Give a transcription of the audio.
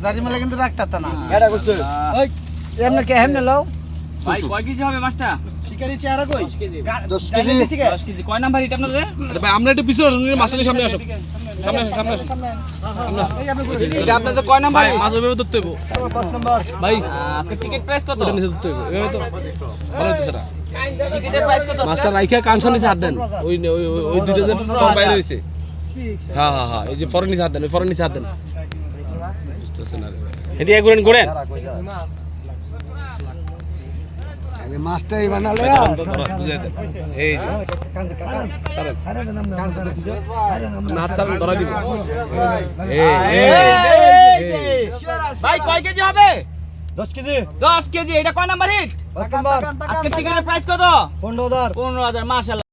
জারি মেলা কিন্তু রাখতা না এটা কইছো ওই এমনে কে হেমনে লও ভাই কয় কেজি হবে মাছটা? শিকারি চেহারা কই 10 কেজি 10 কেজি। কয় নাম্বার হিট আপনাদের? আরে ভাই আমরা একটু পিছনে আসুন, মাছটাকে সামনে আসো, সামনে আসো, সামনে আসো। এই আপনি কই এটা আপনাদের কয় নাম্বার? ভাই মাছ ওইভাবে ধরতে হইব 5 নাম্বার ভাই, আজকে টিকিট প্রাইস কত? ওটা নিচে ধরতে হইব, এভাবে তো ভালো হইতেছে না। টিকিটের প্রাইস কত? মাছটা রাইখা কানসা নিচে হাত দেন, ওই ওই ওই দুইটা যে ফর বাইরে হইছে। হ্যাঁ হ্যাঁ হ্যাঁ, এই যে ফরেন নিচে হাত দেন, ওই ফরেন নিচে হাত দেন। বুঝতেছেন না রে ভাই, এদিকে ঘুরেন ঘুরেন। আরে মাছটাই বানালে বুঝাই দেন, এই যে মাছ ছাড়েন, ধরা দিব। ভাই কয় কেজি হবে? 10 কেজি 10 কেজি। এটা কয় নাম্বার হিট? 5 নাম্বার আজকে টিকিটের প্রাইস কত? 15000 15,000। মাশাআল্লাহ।